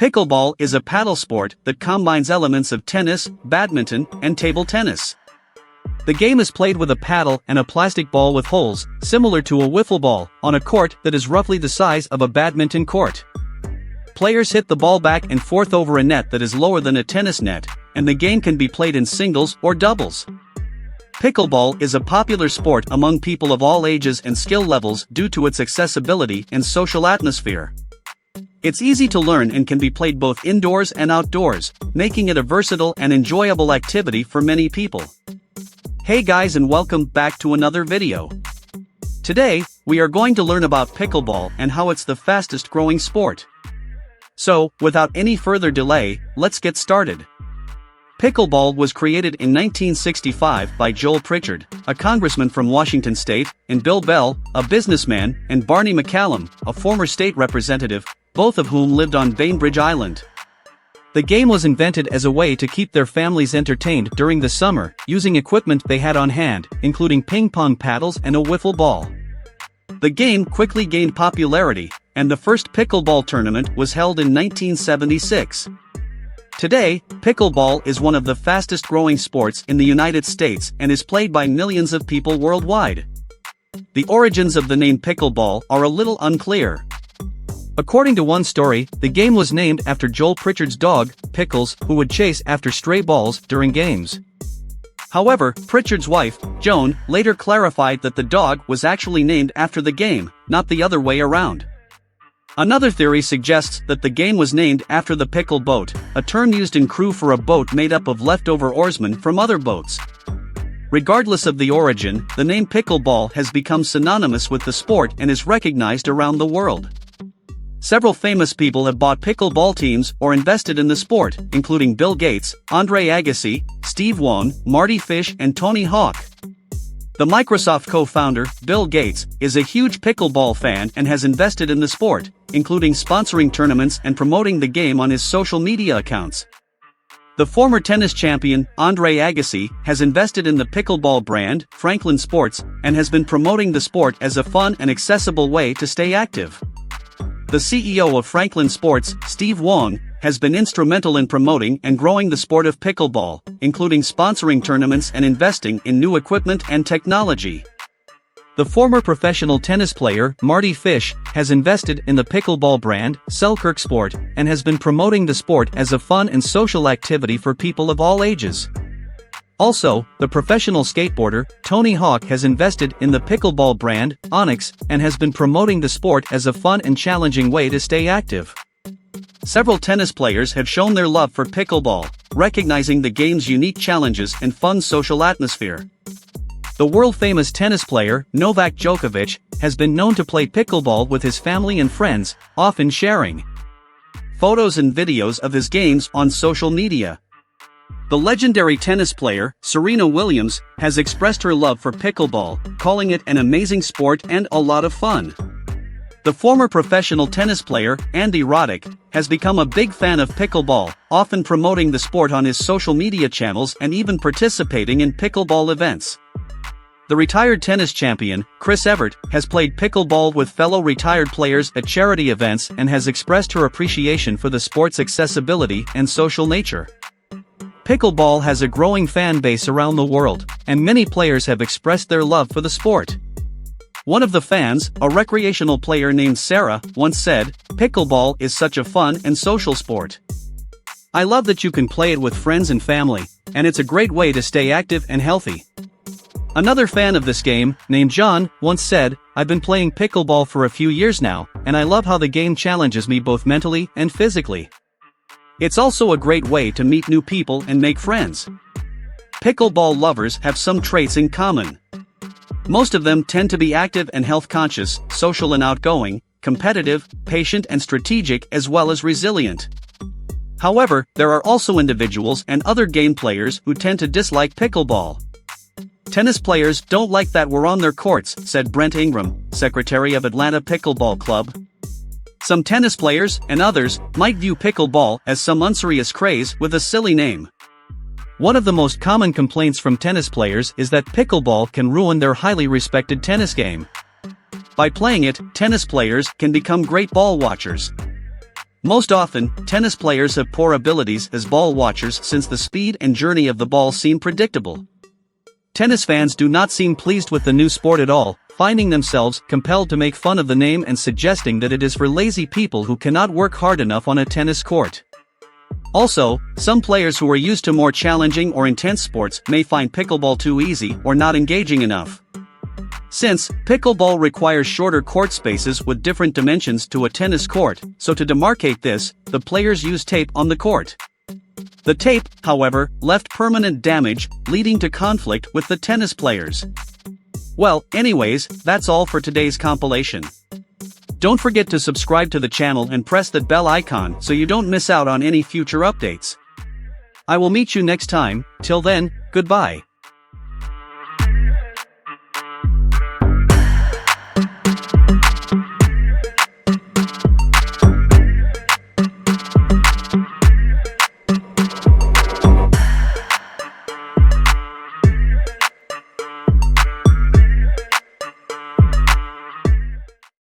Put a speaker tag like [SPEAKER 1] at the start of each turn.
[SPEAKER 1] Pickleball is a paddle sport that combines elements of tennis, badminton, and table tennis. The game is played with a paddle and a plastic ball with holes, similar to a wiffle ball, on a court that is roughly the size of a badminton court. Players hit the ball back and forth over a net that is lower than a tennis net, and the game can be played in singles or doubles. Pickleball is a popular sport among people of all ages and skill levels due to its accessibility and social atmosphere. It's easy to learn and can be played both indoors and outdoors, making it a versatile and enjoyable activity for many people. Hey guys, and welcome back to another video. Today, we are going to learn about pickleball and how it's the fastest growing sport. So, without any further delay, let's get started. Pickleball was created in 1965 by Joel Pritchard, a congressman from Washington State, and Bill Bell, a businessman, and Barney McCallum, a former state representative, both of whom lived on Bainbridge Island. The game was invented as a way to keep their families entertained during the summer, using equipment they had on hand, including ping-pong paddles and a wiffle ball. The game quickly gained popularity, and the first pickleball tournament was held in 1976. Today, pickleball is one of the fastest-growing sports in the United States and is played by millions of people worldwide. The origins of the name pickleball are a little unclear. According to one story, the game was named after Joel Pritchard's dog, Pickles, who would chase after stray balls during games. However, Pritchard's wife, Joan, later clarified that the dog was actually named after the game, not the other way around. Another theory suggests that the game was named after the pickle boat, a term used in crew for a boat made up of leftover oarsmen from other boats. Regardless of the origin, the name pickleball has become synonymous with the sport and is recognized around the world. Several famous people have bought pickleball teams or invested in the sport, including Bill Gates, Andre Agassi, Steve Wone, Marty Fish, and Tony Hawk. The Microsoft co-founder, Bill Gates, is a huge pickleball fan and has invested in the sport, including sponsoring tournaments and promoting the game on his social media accounts. The former tennis champion, Andre Agassi, has invested in the pickleball brand, Franklin Sports, and has been promoting the sport as a fun and accessible way to stay active. The CEO of Franklin Sports, Steve Wone, has been instrumental in promoting and growing the sport of pickleball, including sponsoring tournaments and investing in new equipment and technology. The former professional tennis player, Marty Fish, has invested in the pickleball brand, Selkirk Sport, and has been promoting the sport as a fun and social activity for people of all ages. Also, the professional skateboarder, Tony Hawk, has invested in the pickleball brand, Onyx, and has been promoting the sport as a fun and challenging way to stay active. Several tennis players have shown their love for pickleball, recognizing the game's unique challenges and fun social atmosphere. The world-famous tennis player, Novak Djokovic, has been known to play pickleball with his family and friends, often sharing photos and videos of his games on social media. The legendary tennis player, Serena Williams, has expressed her love for pickleball, calling it an amazing sport and a lot of fun. The former professional tennis player, Andy Roddick, has become a big fan of pickleball, often promoting the sport on his social media channels and even participating in pickleball events. The retired tennis champion, Chris Evert, has played pickleball with fellow retired players at charity events and has expressed her appreciation for the sport's accessibility and social nature. Pickleball has a growing fan base around the world, and many players have expressed their love for the sport. One of the fans, a recreational player named Sarah, once said, "Pickleball is such a fun and social sport. I love that you can play it with friends and family, and it's a great way to stay active and healthy." Another fan of this game, named John, once said, "I've been playing pickleball for a few years now, and I love how the game challenges me both mentally and physically. It's also a great way to meet new people and make friends." Pickleball lovers have some traits in common. Most of them tend to be active and health-conscious, social and outgoing, competitive, patient and strategic, as well as resilient. However, there are also individuals and other game players who tend to dislike pickleball. "Tennis players don't like that we're on their courts," said Brent Ingram, secretary of Atlanta Pickleball Club. Some tennis players, and others, might view pickleball as some unserious craze with a silly name. One of the most common complaints from tennis players is that pickleball can ruin their highly respected tennis game. By playing it, tennis players can become great ball watchers. Most often, tennis players have poor abilities as ball watchers since the speed and journey of the ball seem predictable. Tennis fans do not seem pleased with the new sport at all, finding themselves compelled to make fun of the name and suggesting that it is for lazy people who cannot work hard enough on a tennis court. Also, some players who are used to more challenging or intense sports may find pickleball too easy or not engaging enough. Since pickleball requires shorter court spaces with different dimensions to a tennis court, so to demarcate this, the players use tape on the court. The tape, however, left permanent damage, leading to conflict with the tennis players. Well, anyways, that's all for today's compilation. Don't forget to subscribe to the channel and press that bell icon so you don't miss out on any future updates. I will meet you next time. Till then, goodbye.